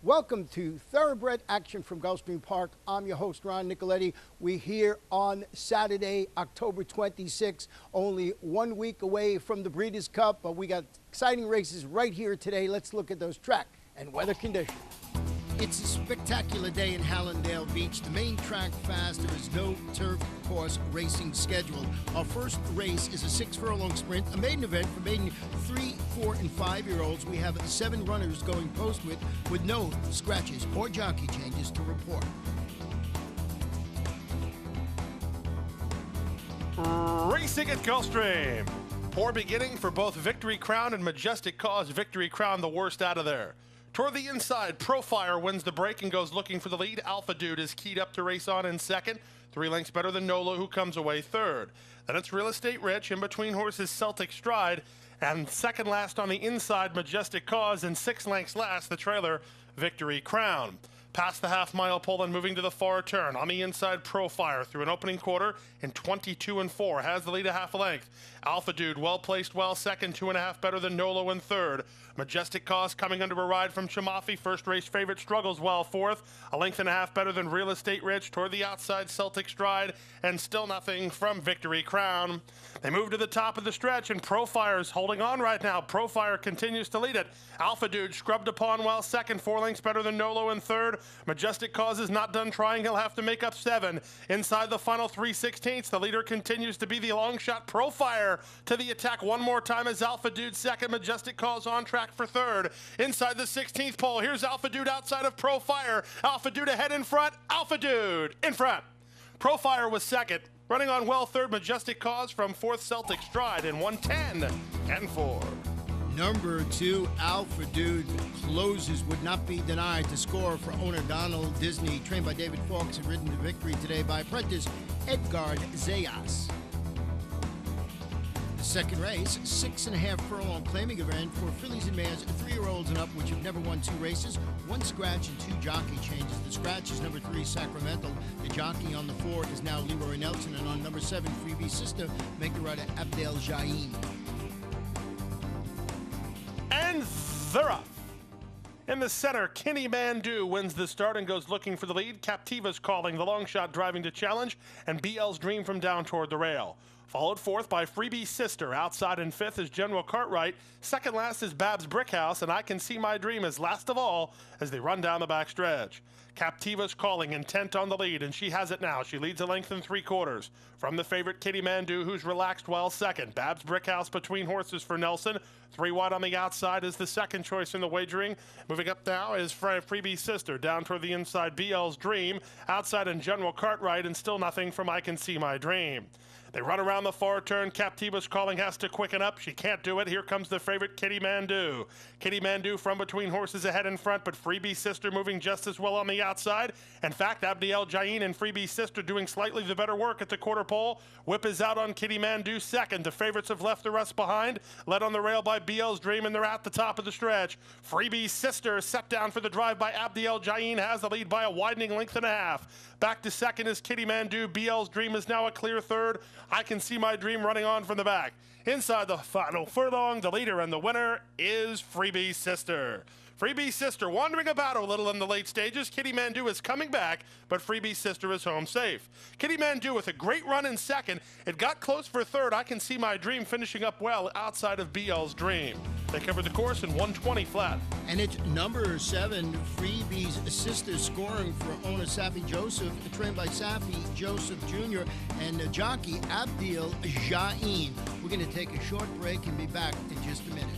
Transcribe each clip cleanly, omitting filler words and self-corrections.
Welcome to Thoroughbred Action from Gulfstream Park. I'm your host, Ron Nicoletti. We're here on Saturday, October 26th, only 1 week away from the Breeders' Cup, but we got exciting races right here today. Let's look at those track and weather conditions. It's a spectacular day in Hallandale Beach. The main track fast. There is no turf course racing scheduled. Our first race is a 6-furlong sprint, a maiden event for maiden 3, 4, and 5-year-olds. We have 7 runners going post with no scratches or jockey changes to report. Racing at Gulfstream. Poor beginning for both Victory Crown and Majestic Cause. Victory Crown the worst out of there. Toward the inside, Profire wins the break and goes looking for the lead. Alpha Dude is keyed up to race on in second. 3 lengths better than Nola, who comes away third. Then it's Real Estate Rich, in between horses Celtic Stride, and second last on the inside, Majestic Cause, and 6 lengths last, the trailer, Victory Crown. Past the half-mile pole and moving to the far turn. On the inside, Profire through an opening quarter in 22 and 4. Has the lead a half a length. Alpha Dude, well-placed, well second, 2.5 better than Nolo in third. Majestic Cause coming under a ride from Chamafi. First race favorite struggles well fourth. A length and a half better than Real Estate Rich. Toward the outside, Celtic Stride, and still nothing from Victory Crown. They move to the top of the stretch, and Profire's holding on right now. Profire continues to lead it. Alpha Dude scrubbed upon well second, 4 lengths better than Nolo in third. Majestic Cause is not done trying. He'll have to make up 7. Inside the final 3/16, the leader continues to be the long shot Profire. To the attack one more time as Alpha Dude second. Majestic Cause on track for third. Inside the 16th pole, here's Alpha Dude outside of Profire. Alpha Dude ahead in front. Alpha Dude in front. Profire was second. Running on well third, Majestic Cause from fourth, Celtic Stride in 1:10 and 4. Number 2, Alpha Dude closes, would not be denied to score for owner Donald Disney, trained by David Fawkes and ridden to victory today by apprentice Edgard Zayas. The second race, 6.5 furlong claiming event for fillies and mares, 3-year-olds and up, which have never won 2 races, 1 scratch and 2 jockey changes. The scratch is number 3, Sacramento. The jockey on the 4 is now Leroy Nelson, and on number 7, Freebie Sister, make the rider Abdel Jain. And they're up. In the center, Kenny Mandu wins the start and goes looking for the lead. Captiva's calling, the long shot driving to challenge, and BL's Dream from down toward the rail. Followed fourth by Freebie Sister. Outside in fifth is General Cartwright. Second last is Babs Brickhouse, and I Can See My Dream is last of all as they run down the back stretch. Captiva's calling, intent on the lead, and she has it now. She leads a length and 3/4. From the favorite, Kitty Mandu, who's relaxed well second. Babs Brickhouse between horses for Nelson. 3 wide on the outside is the second choice in the wagering. Moving up now is Freebie Sister. Down toward the inside, BL's Dream. Outside in General Cartwright, and still nothing from I Can See My Dream. They run around the far turn. Captiva's calling, has to quicken up. She can't do it. Here comes the favorite, Kitty Mandu. Kitty Mandu from between horses ahead in front, but Freebie Sister moving just as well on the outside. In fact, Abdiel Jain and Freebie Sister doing slightly the better work at the quarter pole. Whip is out on Kitty Mandu second. The favorites have left the rest behind. Led on the rail by BL's Dream, and they're at the top of the stretch. Freebie Sister set down for the drive by Abdiel Jain, has the lead by a widening length and a half. Back to second is Kitty Mandu. BL's Dream is now a clear third. I Can See My Dream running on from the back. Inside the final furlong, the leader and the winner is Freebie Sister. Freebie Sister wandering about a little in the late stages. Kitty Mandu is coming back, but Freebie Sister is home safe. Kitty Mandu with a great run in second. It got close for third. I Can See My Dream finishing up well outside of BL's Dream. They covered the course in 1:20 flat. And it's number 7, Freebie's Sister, scoring for owner Safi Joseph, trained by Safi Joseph Jr. and jockey Abdiel Jain. We're going to take a short break and be back in just a minute.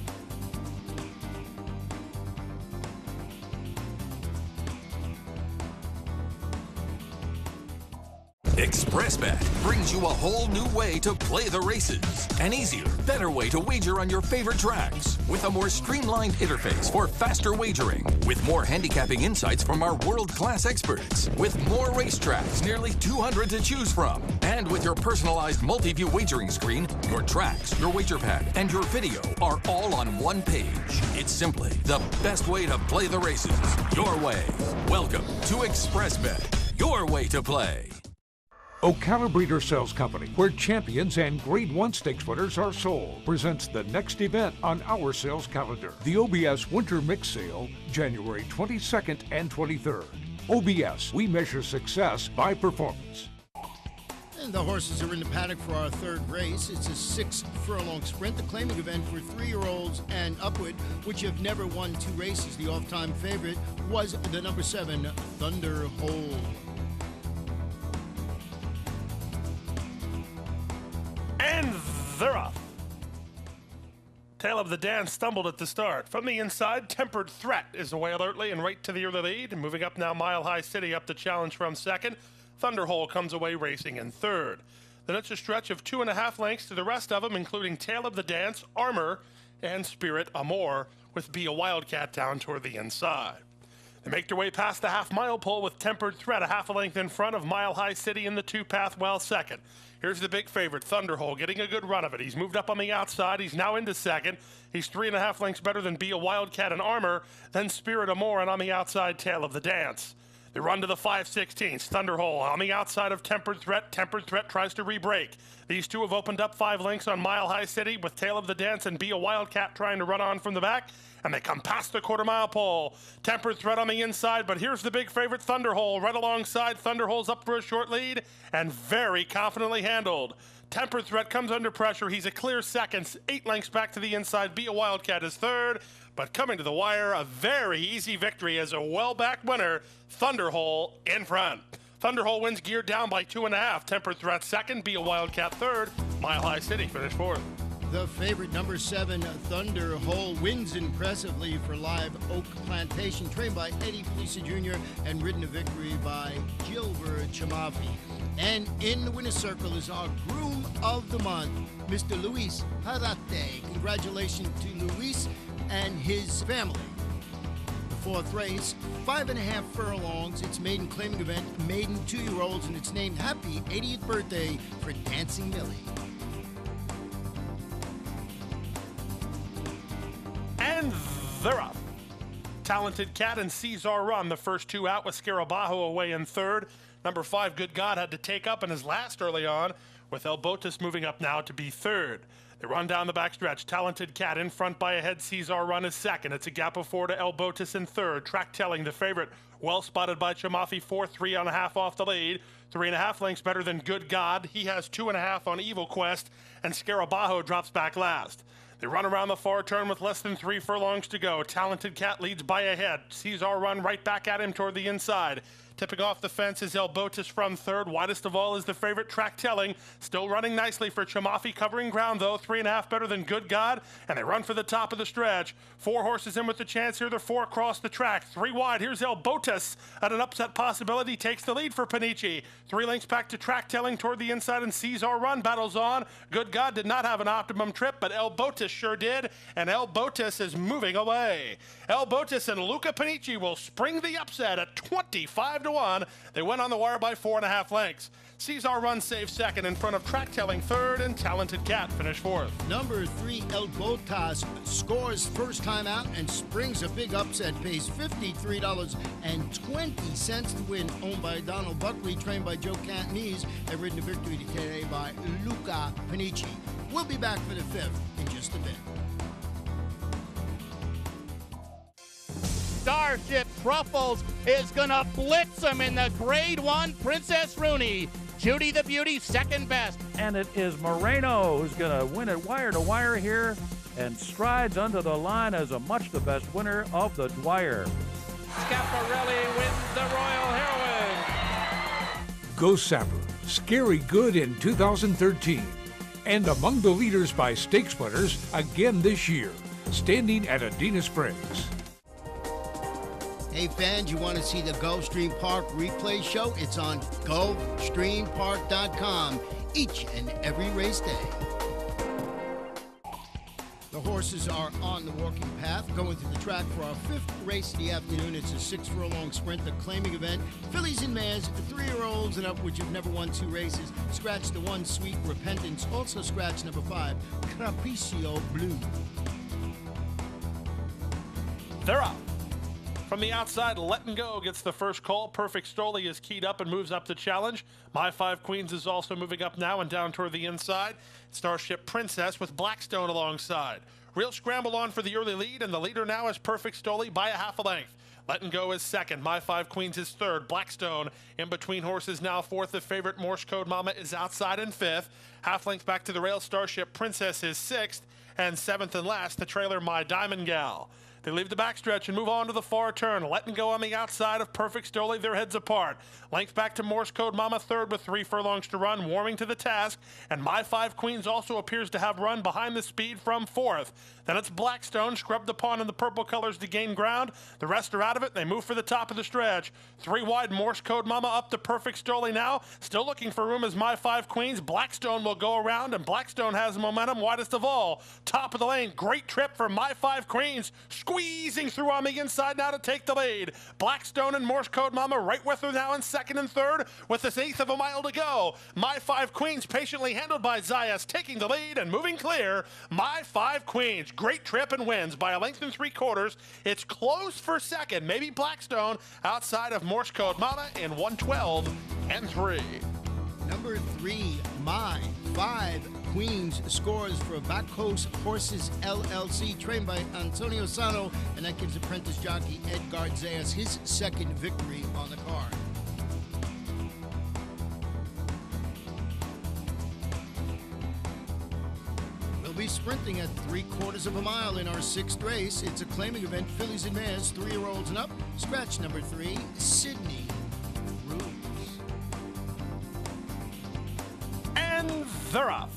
ExpressBet brings you a whole new way to play the races. An easier, better way to wager on your favorite tracks. With a more streamlined interface for faster wagering. With more handicapping insights from our world-class experts. With more racetracks, nearly 200 to choose from. And with your personalized multi-view wagering screen, your tracks, your wager pad, and your video are all on one page. It's simply the best way to play the races. Your way. Welcome to ExpressBet. Your way to play. Ocala Breeder Sales Company, where champions and Grade 1 stakes winners are sold, presents the next event on our sales calendar. The OBS Winter Mix Sale, January 22nd and 23rd. OBS, we measure success by performance. And the horses are in the paddock for our third race. It's a 6-furlong sprint, the claiming event for 3-year-olds and upward, which have never won 2 races. The off-time favorite was the number 7, Thunder Hole. And they're off. Tail of the Dance stumbled at the start. From the inside, Tempered Threat is away alertly and right to the early lead. Moving up now, Mile High City up to challenge from second. Thunderhole comes away racing in third. Then it's a stretch of 2.5 lengths to the rest of them, including Tail of the Dance, Armor, and Spirit Amor, with Be a Wildcat down toward the inside. They make their way past the half-mile pole with Tempered Threat a half a length in front of Mile High City in the 2-path well second. Here's the big favorite, Thunderhole, getting a good run of it. He's moved up on the outside. He's now into second. He's 3.5 lengths better than Be a Wildcat and Armor, then Spirit Amor, and on the outside, Tail of the Dance. They run to the 5/16. Thunderhole on the outside of Tempered Threat. Tempered Threat tries to re-break. These two have opened up 5 lengths on Mile High City with Tail of the Dance and Be a Wildcat trying to run on from the back. And they come past the quarter-mile pole. Tempered Threat on the inside, but here's the big favorite, Thunderhole, right alongside. Thunderhole's up for a short lead and very confidently handled. Tempered Threat comes under pressure. He's a clear second, 8 lengths back to the inside. Be a Wildcat is third, but coming to the wire, a very easy victory as a well-backed winner, Thunderhole in front. Thunderhole wins geared down by 2.5. Tempered Threat second, Be a Wildcat third. Mile High City finished fourth. The favorite, number 7, Thunderhole, wins impressively for Live Oak Plantation, trained by Eddie Polisa Jr. and ridden to victory by Gilbert Chamafi. And in the winner's circle is our groom of the month, Mr. Luis Harate. Congratulations to Luis and his family. The fourth race, 5.5 furlongs. It's maiden claiming event, maiden 2-year-olds, and it's named Happy 80th Birthday for Dancing Millie. And they're up. Talented Cat and Caesar Run, the first 2 out, with Scarabajo away in third. Number 5, Good God, had to take up in his last early on, with El Botus moving up now to be third. They run down the backstretch. Talented Cat in front by a head. Caesar Run is second. It's a gap of 4 to El Botus in third. Track Telling, the favorite, well spotted by Chamafi, 4.3 off the lead. 3.5 lengths better than Good God. He has 2.5 on Evil Quest, and Scarabajo drops back last. They run around the far turn with less than 3 furlongs to go. Talented Cat leads by a head. Caesar Run right back at him toward the inside. Tipping off the fence is El Botus from third. Widest of all is the favorite, Track Telling. Still running nicely for Chamafi, covering ground though. 3.5 better than Good God. And they run for the top of the stretch. 4 horses in with the chance here. They're 4 across the track. 3 wide. Here's El Botus at an upset possibility. Takes the lead for Panici. 3 lengths back to Track Telling toward the inside, and Caesar Run battles on. Good God did not have an optimum trip, but El Botus sure did. And El Botus is moving away. El Botus and Luca Panici will spring the upset at 25-1. They went on the wire by 4.5 lengths. Caesar Run saves second in front of Track Telling third, and Talented Cat finished fourth. Number 3, El Botas, scores first time out and springs a big upset, pays $53.20 to win, owned by Donald Buckley, trained by Joe Cantonese, and ridden to victory today by Luca Panici. We'll be back for the 5th in just a bit. Starship Truffles is going to blitz him in the Grade 1 Princess Rooney. Judy the Beauty, second best. And it is Moreno who's going to win it wire to wire here and strides under the line as a much the best winner of the Dwyer. Schiaparelli wins the Royal Heroine. Ghost Sapper, Scary Good in 2013. And among the leaders by stakes winners again this year, standing at Adena Springs. Hey fans, you want to see the Gulfstream Park replay show? It's on GulfstreamPark.com each and every race day. The horses are on the walking path, going through the track for our 5th race of the afternoon. It's a 6-furlong sprint, the claiming event. Fillies and mares, 3-year-olds and up, which have never won 2 races. Scratch the 1, Sweet Repentance. Also scratch number 5, Capriccio Blue. They're up. From the outside, Letting Go gets the first call. Perfect Stoli is keyed up and moves up to challenge. My Five Queens is also moving up now and down toward the inside. Starship Princess with Blackstone alongside. Real scramble on for the early lead, and the leader now is Perfect Stoli by a half a length. Letting Go is second. My Five Queens is third. Blackstone in between horses now fourth. The favorite Morse Code Mama is outside in fifth. Half length back to the rail. Starship Princess is sixth. And seventh and last, the trailer My Diamond Gal. They leave the backstretch and move on to the far turn. Letting Go on the outside of Perfect Stoli, their heads apart. Length back to Morse Code Mama, third with 3 furlongs to run, warming to the task. And My Five Queens also appears to have run behind the speed from fourth. Then it's Blackstone, scrubbed upon in the purple colors to gain ground. The rest are out of it. They move for the top of the stretch. 3 wide, Morse Code Mama up to Perfect Stoli now. Still looking for room as My Five Queens. Blackstone will go around, and Blackstone has momentum, widest of all. Top of the lane, great trip for My Five Queens. Squeezing through on the inside now to take the lead. Blackstone and Morse Code Mama right with her now in second and third with this eighth of a mile to go. My Five Queens patiently handled by Zayas taking the lead and moving clear. My Five Queens, great trip and wins by a length and 3/4. It's close for second. Maybe Blackstone outside of Morse Code Mama in 1:12 and 3. Number 3, My Five Queens scores for Backhouse Horses LLC, trained by Antonio Sano, and that gives apprentice jockey Edgar Zayas his second victory on the card. We'll be sprinting at 3/4 of a mile in our 6th race. It's a claiming event, fillies and mares, 3-year-olds and up. Scratch number 3, Sydney Ruse. And they're off.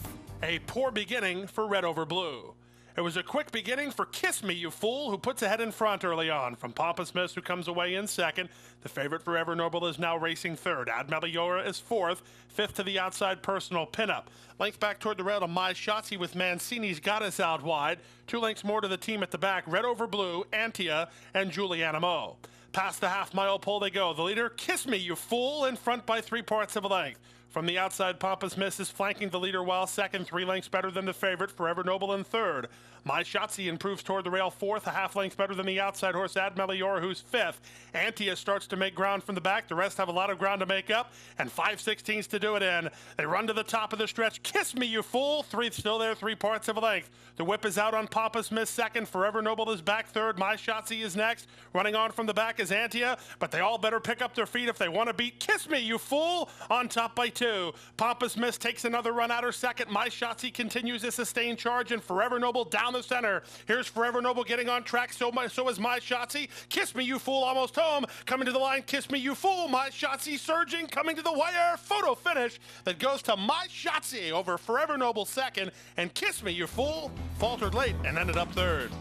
A poor beginning for Red Over Blue. It was a quick beginning for Kiss Me, You Fool, who puts ahead in front early on. From Pompous Miss, who comes away in second. The favorite Forever Noble is now racing third. Ad Meliora is fourth. Fifth to the outside, Personal Pinup. Length back toward the rail to My Shotzi with Mancini's Goddess out wide. 2 lengths more to the team at the back. Red Over Blue, Antia, and Juliana Mo. Past the half-mile pole they go. The leader, Kiss Me, You Fool, in front by 3/4 of a length. From the outside, Pompous Miss is flanking the leader while second, 3 lengths better than the favorite, Forever Noble in third. My Shotzi improves toward the rail fourth, a half length better than the outside horse Ad Meliora, who's fifth. Antia starts to make ground from the back. The rest have a lot of ground to make up, and 5/16 to do it in. They run to the top of the stretch. Kiss Me, You Fool. 3 still there, 3/4 of a length. The whip is out on Pompous Miss second. Forever Noble is back third. My Shotzi is next. Running on from the back is Antia, but they all better pick up their feet if they want to beat Kiss Me, You Fool, on top by 2. Pompous Miss takes another run out her second. My Shotzi continues a sustained charge, and Forever Noble down the center. Here's Forever Noble getting on track, so is My Shotzi. Kiss Me, You Fool, almost home. Coming to the line, Kiss Me, You Fool. My Shotzi surging, coming to the wire. Photo finish that goes to My Shotzi over Forever Noble second, and Kiss Me, You Fool faltered late and ended up third.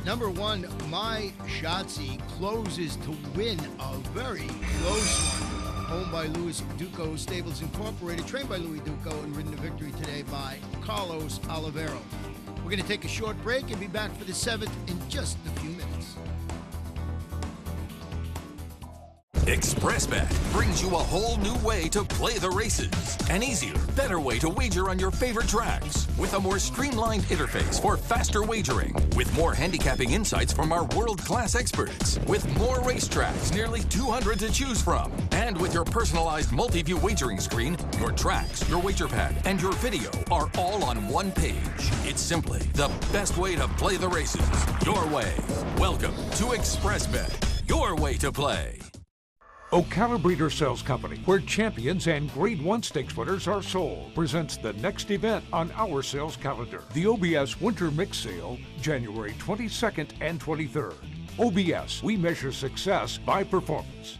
Number 1, My Shotzi closes to win a very close one. Owned by Louis Duco Stables Incorporated, trained by Louis Duco, and ridden to victory today by Carlos Olivero. We're going to take a short break and be back for the 7th in just a few minutes. ExpressBet brings you a whole new way to play the races. An easier, better way to wager on your favorite tracks. With a more streamlined interface for faster wagering. With more handicapping insights from our world-class experts. With more racetracks, nearly 200 to choose from. And with your personalized multi-view wagering screen, your tracks, your wager pad, and your video are all on one page. It's simply the best way to play the races. Your way. Welcome to ExpressBet. Your way to play. Ocala Breeder Sales Company, where champions and Grade 1 stakes winners are sold, presents the next event on our sales calendar. The OBS Winter Mix Sale, January 22nd and 23rd. OBS, we measure success by performance.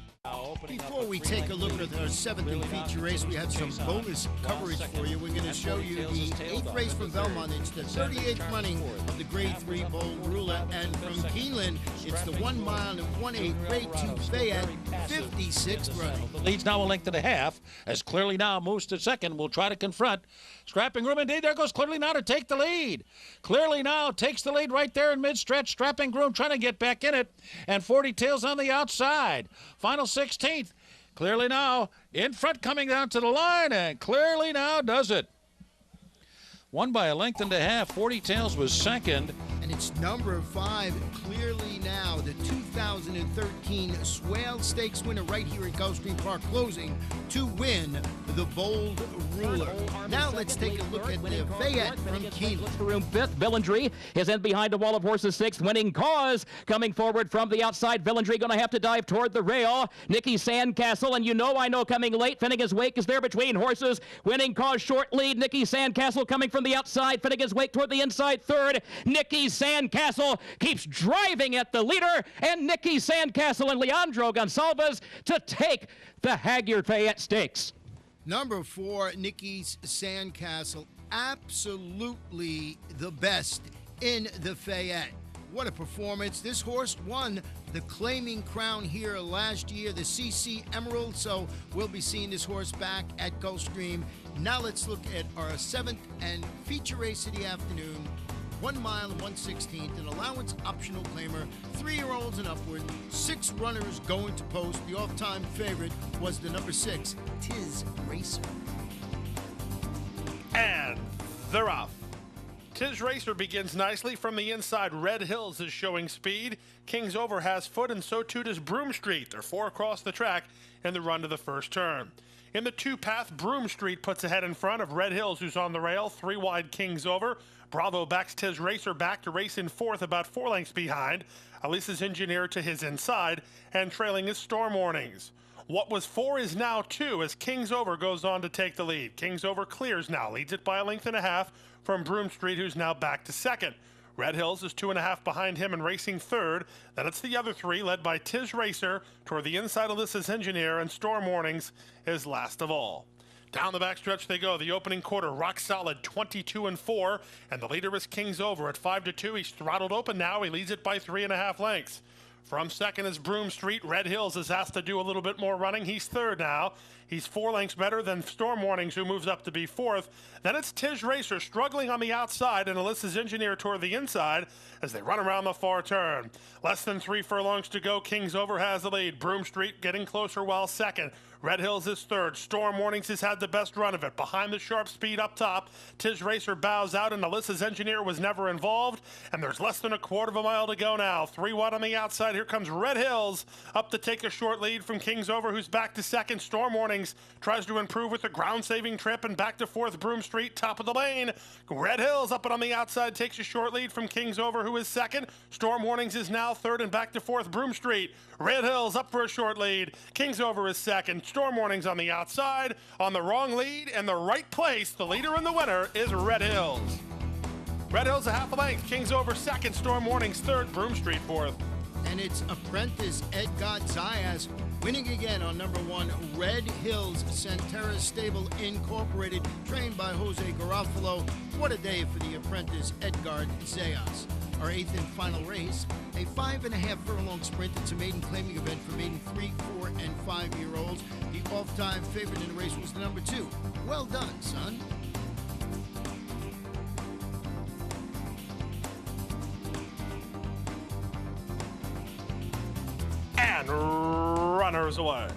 Before we take a look at our 7th and feature race, we have some bonus coverage for you. We're going to show you the 8th race from Belmont. It's the 38th running of the Grade 3 Bold Roulette. And from Keeneland, it's the 1 mile and 1/8 Grade 2 Fayette, 56th running. Leads now a length and a half, as Clearly Now moves to second. Will try to confront Scrapping Groom. Indeed, there goes Clearly Now to take the lead. Clearly Now takes the lead right there in mid-stretch. Strapping Groom trying to get back in it, and 40 Tails on the outside. Final 16th. Clearly Now in front, coming down to the line, and Clearly Now does it. Won by a length and a half. 40 Tails was second. And it's number 5, clearly now the 2013 Swale Stakes winner right here at Gulfstream Park, closing to win the Bold Ruler. Now let's take a look at the Fayette from Keeneland. Room 5th, Villandry is in behind a wall of horses. 6th, Winning Cause coming forward from the outside. Villandry going to have to dive toward the rail. Nicky Sandcastle, and I know coming late. Finnegan's Wake is there between horses. Winning Cause short lead. Nicky Sandcastle coming from the outside. Finnegan's Wake toward the inside. 3rd, Nicky Sandcastle keeps driving at the leader, and Nicky Sandcastle and Leandro Gonsalves to take the Hagyard Fayette Stakes. Number 4, Nicky's Sandcastle, absolutely the best in the Fayette. What a performance. This horse won the claiming crown here last year, the CC Emerald, so we'll be seeing this horse back at Gulfstream. Now let's look at our 7th and feature race of the afternoon. 1 mile and 1/16th, an allowance optional claimer, 3-year-olds and upward, 6 runners going to post. The off-time favorite was the number 6, Tiz Racer. And they're off. Tiz Racer begins nicely from the inside. Red Hills is showing speed. King's Over has foot, and so too does Broom Street. They're 4 across the track in the run to the first turn. In the 2-path, Broom Street puts ahead in front of Red Hills, who's on the rail. 3 wide, King's Over. Bravo backs Tiz Racer back to race in 4th, about 4 lengths behind. Elisa's Engineer to his inside, and trailing is Storm Warnings. What was 4 is now 2 as King's Over goes on to take the lead. King's Over clears now, leads it by 1.5 lengths from Broom Street, who's now back to 2nd. Red Hills is 2.5 behind him and racing 3rd. Then it's the other 3, led by Tiz Racer toward the inside. Alyssa's Engineer, and Storm Warnings is last of all. Down the backstretch they go. The opening quarter, rock solid, 22-4, and the leader is King's Over at 5-2. He's throttled open now. He leads it by 3.5 lengths. From 2nd is Broom Street. Red Hills is asked to do a little bit more running. He's 3rd now. He's 4 lengths better than Storm Warnings, who moves up to be 4th. Then it's Tiz Racer struggling on the outside, and Alyssa's Engineer toward the inside as they run around the far turn. Less than 3 furlongs to go. King's Over has the lead. Broom Street getting closer while 2nd. Red Hills is 3rd. Storm Warnings has had the best run of it. Behind the sharp speed up top, Tiz Racer bows out, and Alyssa's Engineer was never involved. And there's less than a 1/4 mile to go now. 3 wide on the outside. Here comes Red Hills up to take a short lead from King's Over, who's back to 2nd. Storm Warnings tries to improve with the ground-saving trip, and back to 4th. Broom Street, top of the lane. Red Hills up and on the outside takes a short lead from King's Over, who is 2nd. Storm Warnings is now 3rd, and back to 4th. Broom Street. Red Hills up for a short lead. King's Over is 2nd. Storm Warnings on the outside, on the wrong lead, and the right place. The leader and the winner is Red Hills. Red Hills a 1/2 length. King's Over 2nd. Storm Warnings 3rd. Broom Street 4th. And it's apprentice Edgar Zayas winning again on number 1, Red Hills Centera Stable Incorporated, trained by Jose Garofalo. What a day for the apprentice Edgar Zayas. Our 8th and final race, a 5.5 furlong sprint. It's a maiden claiming event for maiden 3, 4, and 5-year-olds. The off-time favorite in the race was the number 2. Well done, son. And runners away.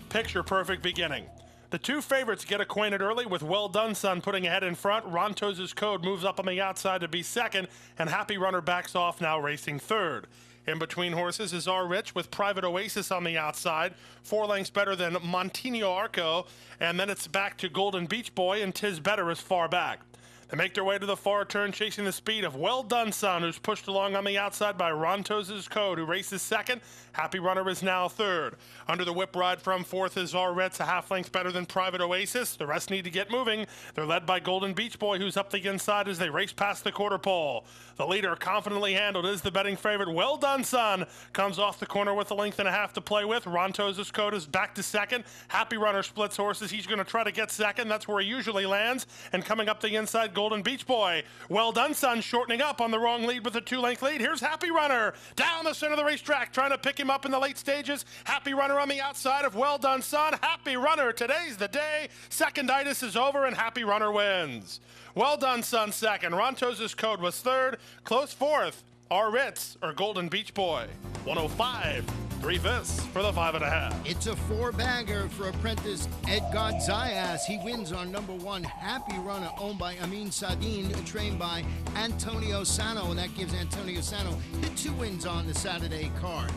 Picture perfect beginning. The 2 favorites get acquainted early with Well Done Son putting ahead in front. Rontos' Code moves up on the outside to be 2nd, and Happy Runner backs off, now racing 3rd. In between horses is R. Rich with Private Oasis on the outside, 4 lengths better than Montinho Arco, and then it's back to Golden Beach Boy, and Tiz Better is far back. They make their way to the far turn, chasing the speed of Well Done Son, who's pushed along on the outside by Rontos' Code, who races 2nd. Happy Runner is now 3rd. Under the whip ride from 4th is R. Reds, a 1/2 length better than Private Oasis. The rest need to get moving. They're led by Golden Beach Boy, who's up the inside as they race past the quarter pole. The leader, confidently handled, is the betting favorite. Well Done Son comes off the corner with 1.5 lengths to play with. Rontos' Code is back to 2nd. Happy Runner splits horses. He's going to try to get 2nd. That's where he usually lands. And coming up the inside, Golden Beach Boy. Well Done Son shortening up on the wrong lead with a 2-length lead. Here's Happy Runner down the center of the racetrack, trying to pick him up in the late stages. Happy Runner on the outside of Well Done Son. Happy Runner, today's the day. Seconditis is over, and Happy Runner wins. Well Done Son 2nd. Rontos' Code was 3rd. Close 4th. R. Ritz or Golden Beach Boy. 105. 3/5 for the 5.5. It's a 4-bagger for apprentice Edgar Zayas. He wins on number 1, Happy Runner, owned by Amin Sadin, trained by Antonio Sano, and that gives Antonio Sano the 2 wins on the Saturday card.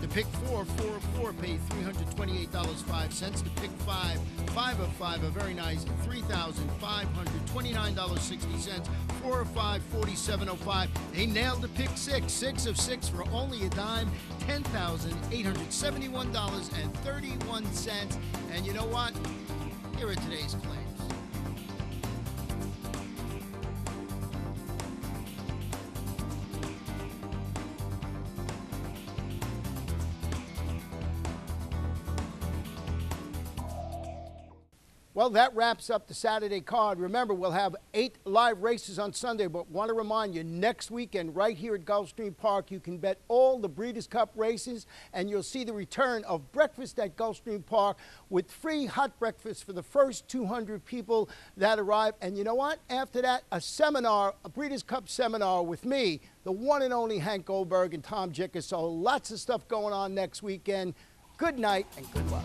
The pick 4, 4 of 4, paid $328.05. The pick 5, 5 of 5, a very nice $3,529.60. 4 of 5, $47.05. They nailed the pick 6, 6 of 6 for only a dime, $10,871.31. And you know what? Here are today's claims. Well, that wraps up the Saturday card. Remember, we'll have 8 live races on Sunday, but want to remind you, next weekend, right here at Gulfstream Park, you can bet all the Breeders' Cup races, and you'll see the return of breakfast at Gulfstream Park with free hot breakfast for the first 200 people that arrive. And you know what? After that, a seminar, a Breeders' Cup seminar with me, the one and only Hank Goldberg and Tom Jicker. So lots of stuff going on next weekend. Good night and good luck.